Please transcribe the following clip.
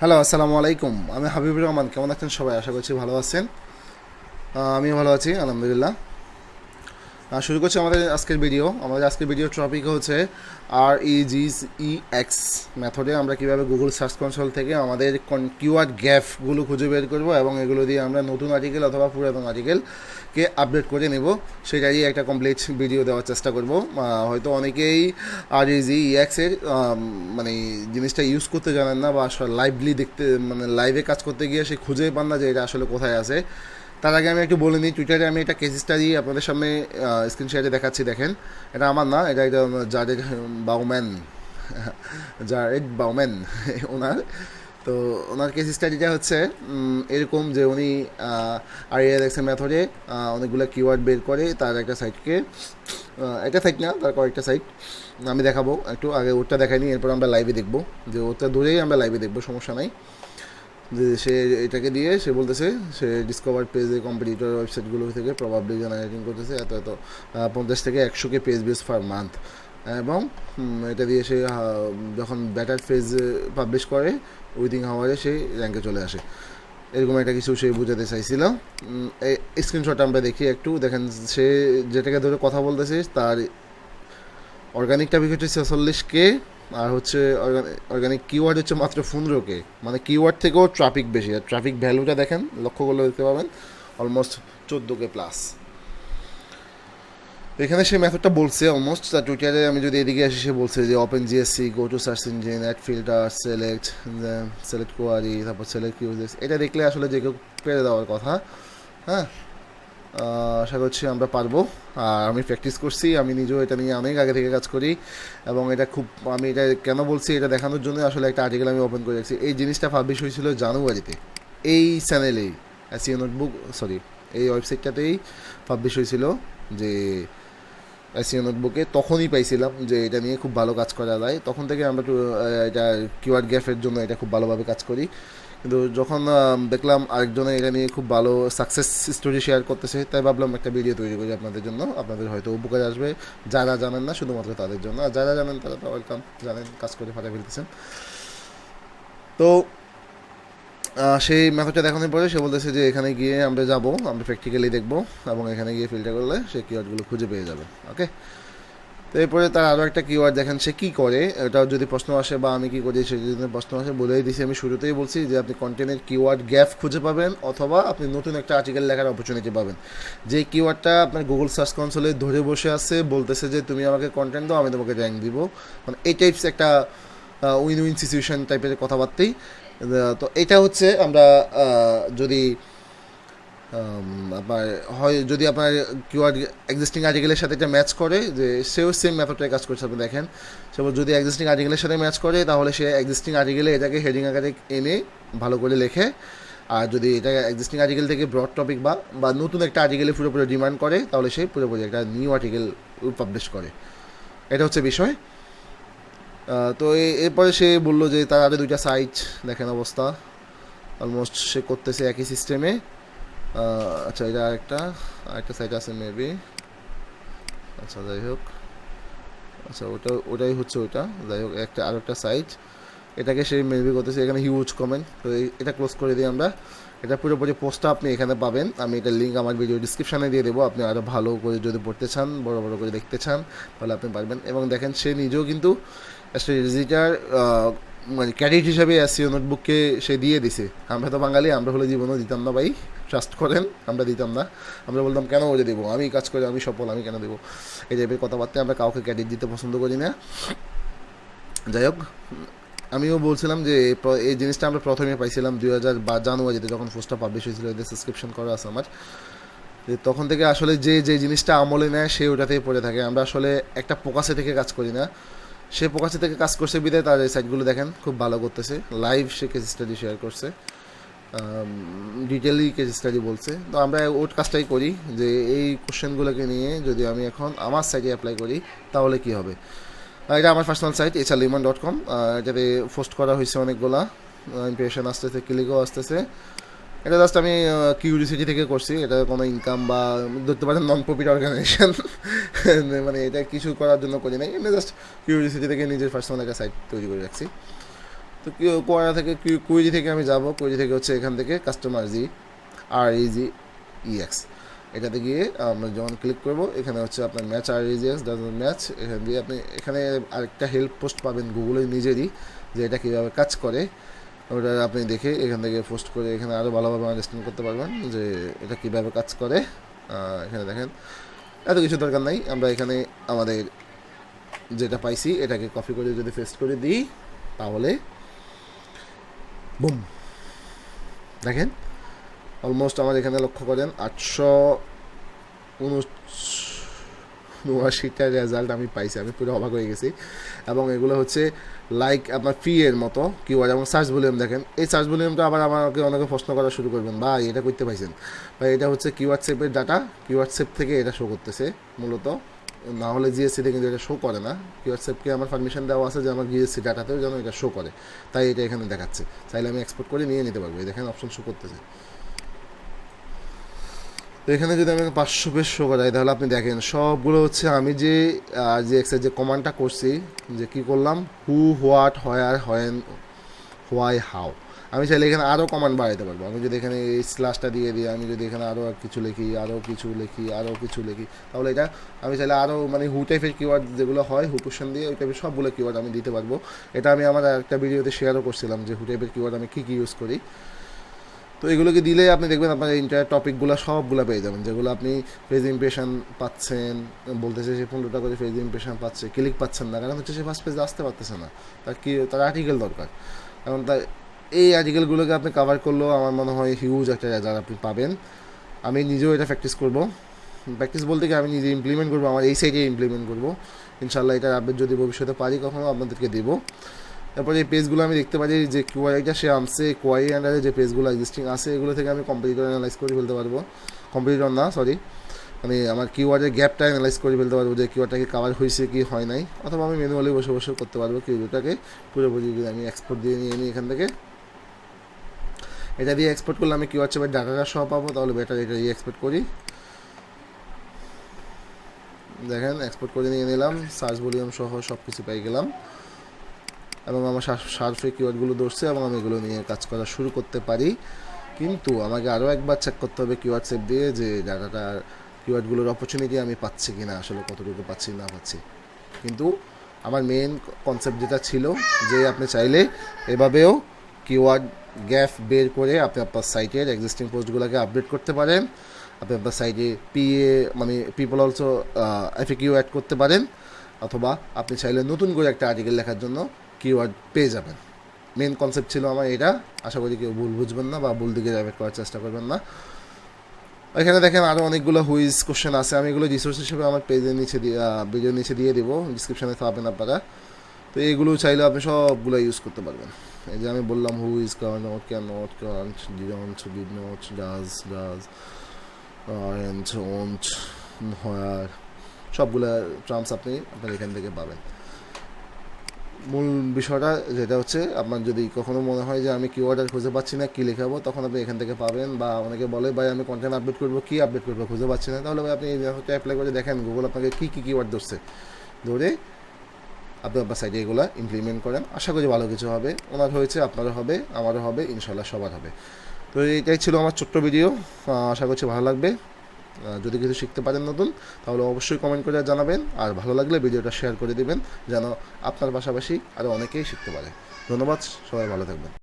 Hello, আসসালামু আলাইকুম। আমি হাবিবুর রহমান। কেমন আছেন সবাই? আশা করছি ভালো আছেন। আমিও ভালো আছি, আলহামদুলিল্লাহ। শুরু করছি আমাদের আজকের ভিডিও টপিক হচ্ছে REGEX মেথডে আমরা কীভাবে গুগল সার্চ কনসোল থেকে আমাদের কিওয়ার্ড গ্যাপগুলো খুঁজে বের করব এবং এগুলো দিয়ে আমরা নতুন আর্টিকেল অথবা পুরাতন আর্টিকেলকে আপডেট করে নেব, সেটারই একটা কমপ্লিট ভিডিও দেওয়ার চেষ্টা করব। হয়তো অনেকেই REGEX-এর মানে জিনিসটা ইউজ করতে জানেন না, বা লাইভলি দেখতে মানে লাইভে কাজ করতে গিয়ে সে খুঁজেই পান না যে এটা আসলে কোথায় আছে। তার আগে আমি একটু বলে নিই, টুইটারে আমি একটা কেস স্টাডি আপনাদের সামনে স্ক্রিন শেয়ারে দেখাচ্ছি। দেখেন, এটা আমার না, এটা একটা জারেড বাউম্যান জারেড বাউম্যান ওনার। তো ওনার কেস স্টাডিটা হচ্ছে এরকম যে উনি REGEX মেথডে অনেকগুলো কিওয়ার্ড বের করে তার একটা সাইটকে, একটা সাইট না, তার কয়েকটা সাইট আমি দেখাবো। একটু আগে ওরটা দেখাইনি, এরপর আমরা লাইভে দেখবো, যে ওরটা দূরেই আমরা লাইভে দেখবো, সমস্যা নাই। যে সে এটাকে দিয়ে সে বলতেছে সে ডিসকভার পেজে কম্পিটিটর ওয়েবসাইটগুলো থেকে প্রবাবলি জেনারেটিং করতেছে এত 50 থেকে 100K page base per month, এবং এটা দিয়ে সে যখন ব্যাটার পেজ পাবলিশ করে উইদিন হাওয়ারে সে র্যাঙ্কে চলে আসে। এরকম একটা কিছু সে বুঝাতে চাইছিল। এই স্ক্রিনশট আমরা দেখি একটু দেখেন, সে যেটাকে ধরে কথা বলতেছে তার অর্গানিক ট্রাফিক হচ্ছে 46K, আর হচ্ছে অর্গানিক কিওয়ার্ড হচ্ছে মাত্র 15K। মানে কিওয়ার্ড থেকেও ট্রাফিক বেশি, আর ট্রাফিক ভ্যালুটা দেখেন, লক্ষ্য করলে দেখতে পাবেন অলমোস্ট 14K প্লাস। এখানে সে মেথডটা বলছে অলমোস্ট, তার টুইটারে আমি যদি এদিকে আসি, সে বলছে যে open GSC, go to search engine, add filter, select query, তারপর সিলেক্ট ইউজেস। এটা দেখলে আসলে যে কেউ পেরে দেওয়ার কথা। হ্যাঁ, আশা করছি আমরা পারবো। আর আমি প্র্যাকটিস করছি, আমি নিজেও এটা নিয়ে অনেক আগে থেকে কাজ করি, এবং এটা খুব, আমি এটা কেন বলছি, এটা দেখানোর জন্য আসলে একটা আর্টিকেল আমি ওপেন করে রাখছি। এই জিনিসটা পাবলিশ হয়েছিল জানুয়ারিতে, এই চ্যানেলেই এসইও নোটবুক, সরি, এই ওয়েবসাইটটাতেই পাবলিশ হয়েছিল, যে এসইও নোটবুকে। তখনই পাইছিলাম যে এটা নিয়ে খুব ভালো কাজ করা যায়, তখন থেকে আমরা এটা কিওয়ার্ড গ্যাপের জন্য এটা খুব ভালোভাবে কাজ করি। কিন্তু যখন দেখলাম আরেকজনে এটা নিয়ে খুব ভালো সাকসেস স্টোরি শেয়ার করতেছে, তাই ভাবলাম একটা ভিডিও তৈরি করি আপনাদের জন্য, আপনাদের হয়তো উপকারে আসবে। যারা জানেন না শুধুমাত্র তাদের জন্য, আর যারা জানেন তারা তো ওয়েলকাম, জানেন কাজ করে ফাটা ফেলতেছেন। তো সেই মেথডটা দেখানোর পরে সে বলতেছে যে এখানে গিয়ে আমরা যাব, আমরা প্র্যাকটিক্যালি দেখবো, এবং এখানে গিয়ে ফিল্টার করলে সে কিওয়ার্ডগুলো খুঁজে পেয়ে যাবে। ওকে, তো এরপরে তার আরও একটা কিওয়ার্ড দেখেন সে কী করে, এটাও যদি প্রশ্ন আসে বা আমি কী করি সে যদি প্রশ্ন আসে, বলেই দিছি আমি শুরুতেই বলছি যে আপনি কন্টেন্টের কিওয়ার্ড গ্যাপ খুঁজে পাবেন, অথবা আপনি নতুন একটা আর্টিকেল লেখার অপরচুনিটি পাবেন। যে কিওয়ার্ডটা আপনার গুগল সার্চ কনসোলে ধরে বসে আছে, বলতেছে যে তুমি আমাকে কন্টেন্ট দাও, আমি তোমাকে র্যাঙ্ক দিব, মানে এই টাইপস একটা উইন উইন সিচুয়েশন টাইপের কথাবার্তাই। তো এটা হচ্ছে আমরা যদি আপনার হয়, যদি আপনার কিওয়ার্ড এক্সিস্টিং আর্টিকেলের সাথে এটা ম্যাচ করে, যে সেও সেম মেথডটাই কাজ করছে, আপনি দেখেন। সেও যদি এক্সিস্টিং আর্টিকেলের সাথে ম্যাচ করে, তাহলে সে এক্সিস্টিং আর্টিকেলে এটাকে হেডিং আকারে এনে ভালো করে লেখে। আর যদি এটা এক্সিস্টিং আর্টিকেল থেকে ব্রড টপিক বা নতুন একটা আর্টিকেলে পুরোপুরি ডিমান্ড করে, তাহলে সে পুরোপুরি একটা নিউ আর্টিকেল পাবলিশ করে। এটা হচ্ছে বিষয়। তো এরপরে সে বললো যে তার আরও 2টা সাইট দেখেন অবস্থা, অলমোস্ট সে করতেছে একই সিস্টেমে। আচ্ছা, এটা আরেকটা সাইট আছে মেবি, আচ্ছা যাই হোক, আচ্ছা ওটাই হচ্ছে ওইটা, যাই হোক আরেকটা সাইট, এটাকে সে মেবি করতেছে। এখানে হিউজ কমেন্ট, তো এটা ক্লোজ করে দিই আমরা। এটা পুরোপুরি পোস্টটা আপনি এখানে পাবেন, আমি এটার লিঙ্ক আমার ভিডিও ডিসক্রিপশানে দিয়ে দেবো। আপনি আরও ভালো করে যদি পড়তে চান, বড় বড় করে দেখতে চান, তাহলে আপনি পারবেন। এবং দেখেন সে নিজেও কিন্তু একটা রেজিটার মানে ক্যাডেট হিসাবে এসইও নোটবুককে সে দিয়ে দিছে। আমরা তো বাঙালি, আমরা হলে জীবনও দিতাম না ভাই, ট্রাস্ট করেন, আমরা দিতাম না। আমরা বলতাম কেন ওরে দেবো, আমি কাজ করে আমি সফল, আমি কেন দেবো, এই টাইপের কথাবার্তা। আমরা কাউকে ক্যাডেট দিতে পছন্দ করি না। যাই হোক, আমিও বলছিলাম যে এই জিনিসটা আমরা প্রথমে পাইছিলাম 2000 জানুয়ারিতে, যখন পোস্টটা পাবলিশ হয়েছিল, এদের সাবস্ক্রিপশন করা আছে আমার। তখন থেকে আসলে যে জিনিসটা আমলে নেয় সে ওটাতেই পড়ে থাকে। আমরা আসলে একটা ফোকাসে থেকে কাজ করি না, সে ফোকাসে থেকে কাজ করছে বিদায় তার এই সাইটগুলো দেখেন খুব ভালো করতেছে। লাইভ সে কেস স্টাডি শেয়ার করছে, ডিটেলি কেস স্টাডি বলছে। তো আমরা ওর কাজটাই করি, যে এই কোশ্চেনগুলোকে নিয়ে যদি আমি এখন আমার সাইটে অ্যাপ্লাই করি তাহলে কী হবে। এটা আমার পার্সোনাল সাইট hrlimon.com, এটাতে পোস্ট করা হয়েছে অনেকগুলা, ইমপ্রেশন আসতেছে, ক্লিকও আসতেছে। এটা জাস্ট আমি কিউরিসিটি থেকে করছি, এটা কোনো ইনকাম বা ধরতে পারেন নন প্রফিট অর্গানাইজেশন, মানে এটা কিছু করার জন্য করি নাই, এমনি জাস্ট কিউরিসিটি থেকে নিজের পার্সোনাল একটা সাইট তৈরি করে রাখছি। তো কোয়ারা থেকে কুইরি থেকে আমি যাব, কুইরি থেকে হচ্ছে এখান থেকে কাস্টমার জি REGEX এটাতে গিয়ে আমরা যখন ক্লিক করব এখানে হচ্ছে আপনার ম্যাচ REGEX ডাজন্ট ম্যাচ, এখান দিয়ে আপনি এখানে আরেকটা হেল্প পোস্ট পাবেন গুগলের নিজেরই, যে এটা কীভাবে কাজ করে ওটা আপনি দেখে এখান থেকে পোস্ট করে এখানে আরও ভালোভাবে আন্ডারস্ট্যান্ড করতে পারবেন যে এটা কীভাবে কাজ করে। এখানে দেখেন এত কিছু দরকার নাই, আমরা এখানে আমাদের যেটা পাইছি এটাকে কপি করে যদি পেস্ট করে দিই তাহলে বুম, দেখেন অলমোস্ট আমার এখানে লক্ষ্য করেন 879টা রেজাল্ট আমি পাইছি, আমি পুরো অবাক হয়ে গেছি। এবং এগুলো হচ্ছে লাইক আপনার ফ্রি এর মতো কিওয়ার্ড। এবং সার্চ ভলিউম দেখেন, এই সার্চ ভলিউমটা আবার আমাকে অনেকে প্রশ্ন করা শুরু করবেন, বা এটা করতে পাইছেন বা এটা হচ্ছে কিওয়ার্ড সেপের ডাটা, কিওয়ার্ড সেপ থেকে এটা শো করতেছে মূলত, না হলে জিএসসিতে কিন্তু এটা শো করে না। কিওয়ার্ড সেপকে আমার পারমিশন দেওয়া আছে যে আমার জিএসসি ডাটাতেও যেন এটা শো করে, তাই এটা এখানে দেখাচ্ছে, চাইলে আমি এক্সপোর্ট করে নিয়ে নিতে পারবো। দেখেন অপশন শো করতেছে। তো এখানে যদি আমি 500 পেজ শো করাই তাহলে আপনি দেখেন সবগুলো হচ্ছে আমি যে RGX-এর যে কমান্ডটা করছি, যে কী করলাম, who, what, where, when, why, how. আমি চাইলে এখানে আরও কমান্ড বাড়াইতে পারবো। আমি যদি এখানে এই স্ল্যাশটা দিয়ে দিই, আমি যদি এখানে আরও কিছু লিখি, আরও কিছু লিখি, তাহলে এটা আমি চাইলে আরও মানে হু টাইপের কিওয়ার্ড যেগুলো হয়, হু কোশ্চেন দিয়ে ওই টাইপের সবগুলো কিওয়ার্ড আমি দিতে পারবো। এটা আমি আমার একটা ভিডিওতে শেয়ারও করছিলাম যে হু টাইপের কিওয়ার্ড আমি কী ইউজ করি। তো এগুলোকে দিলে আপনি দেখবেন আপনার ইন্টার টপিকগুলো সবগুলো পেয়ে যাবেন, যেগুলো আপনি পেজ ইমপ্রেশন পাচ্ছেন, বলতেছে সে 15টা করে পেজ ইমপ্রেশন পাচ্ছে, ক্লিক পাচ্ছেন না, কারণ হচ্ছে সে ফার্স্ট পেজে আসতে পারতেছে না, তার আর্টিকেল দরকার। কারণ তার এই আর্টিকেলগুলোকে আপনি কভার করলেও আমার মনে হয় হিউজ একটা রেজাল্ট আপনি পাবেন। আমি নিজেও এটা প্র্যাকটিস করব, প্র্যাকটিস বলতে কি আমি নিজে ইমপ্লিমেন্ট করবো, আমার এই সাইডে ইমপ্লিমেন্ট করবো ইনশাল্লাহ। এটার আপডেট যদি ভবিষ্যতে পারি কখনো আপনাদেরকে দেবো। তারপরে এই পেজগুলো আমি দেখতে পারি যে কোয়ারিটা সে আনছে, কোয়ারি আন্ডারে যে পেজগুলো এক্সিস্টিং আছে এগুলো থেকে আমি কম্পিটিটর অ্যানালাইজ করে ফেলতে পারবো, কম্পিটিটর না সরি, মানে আমার কিওয়ার্ডের গ্যাপটা অ্যানালাইজ করে ফেলতে পারবো যে কিওয়ার্ডটাকে কাভার হয়েছে কি হয় নাই, অথবা আমি ম্যানুয়ালি বসে বসে করতে পারবো কিওয়ার্ডটাকে পুরোপুরি। আমি এক্সপোর্ট দিয়ে নিয়ে নিই এখান থেকে, এটা দিয়ে এক্সপোর্ট করলে আমি কিওয়ার্ড চেপের ডাটাটা সহ পাবো, তাহলে বেটার এটা দিয়ে এক্সপোর্ট করি। দেখেন এক্সপোর্ট করে নিয়ে নিলাম, সার্চ ভলিউম সহ সব কিছু পেয়ে গেলাম, এবং আমার সার্ফে কিওয়ার্ডগুলো ধরছে এবং আমি এগুলো নিয়ে কাজ করা শুরু করতে পারি। কিন্তু আমাকে আরও একবার চেক করতে হবে কিওয়ার্ড সেভ দিয়ে যে ডাটাটার কিওয়ার্ডগুলোর অপরচুনিটি আমি পাচ্ছি কি না, আসলে কতটুকু পাচ্ছি না পাচ্ছি। কিন্তু আমার মেন কনসেপ্ট যেটা ছিল যে আপনি চাইলে এভাবেও কিওয়ার্ড গ্যাপ বের করে আপনি আপনার সাইটের এক্সিস্টিং পোস্টগুলোকে আপডেট করতে পারেন। আপনি আপনার সাইটে মানে পিপল অলসো FAQ অ্যাড করতে পারেন, অথবা আপনি চাইলে নতুন করে একটা আর্টিকেল লেখার জন্য কিওয়ার্ড পেয়ে যাবেন। মেন কনসেপ্ট ছিল আমার এটা, আশা করি কেউ ভুল বুঝবেন না বা ভুল দিকে ডাইভার্ট করার চেষ্টা করবেন না। এখানে দেখেন আরও অনেকগুলো হুইজ কোশ্চেন আছে, আমি এগুলো রিসোর্স হিসেবে আমার পেজের নিচে ভিডিওর নিচে দিয়ে দেবো, ডিসক্রিপশানে পাবেন আপনারা। তো এইগুলো চাইলে আপনি সবগুলো ইউজ করতে পারবেন। এই যে আমি বললাম who is not can not can't did not does and won't where, সবগুলো টার্মস আপনি আপনার এখান থেকে পাবেন। মূল বিষয়টা যেটা হচ্ছে আপনার যদি কখনো মনে হয় যে আমি কিওয়ার্ড আর খুঁজে পাচ্ছি না, কী লেখাবো, তখন আপনি এখান থেকে পাবেন। বা অনেকে বলে ভাই আমি কন্টেন্ট আপডেট করবো, কী আপডেট করবো খুঁজে পাচ্ছি না, তাহলে ভাই আপনি এই মেথডটা অ্যাপ্লাই করে দেখেন গুগল আপনাকে কী কিওয়ার্ড ধরছে, ধরে আপনি আপনার সাইডে এগুলো ইমপ্লিমেন্ট করেন, আশা করি ভালো কিছু হবে। ওনার হয়েছে, আপনারও হবে, আমারও হবে, ইনশাল্লাহ সবার হবে। তো এইটাই ছিল আমার ছোট্ট ভিডিও, আশা করছি ভালো লাগবে। যদি কিছু শিখতে পারেন নতুন, তাহলে অবশ্যই কমেন্ট করে জানাবেন, আর ভালো লাগলে ভিডিওটা শেয়ার করে দিবেন যেন আপনার পাশাপাশি আরও অনেকেই শিখতে পারে। ধন্যবাদ, সবাই ভালো থাকবেন।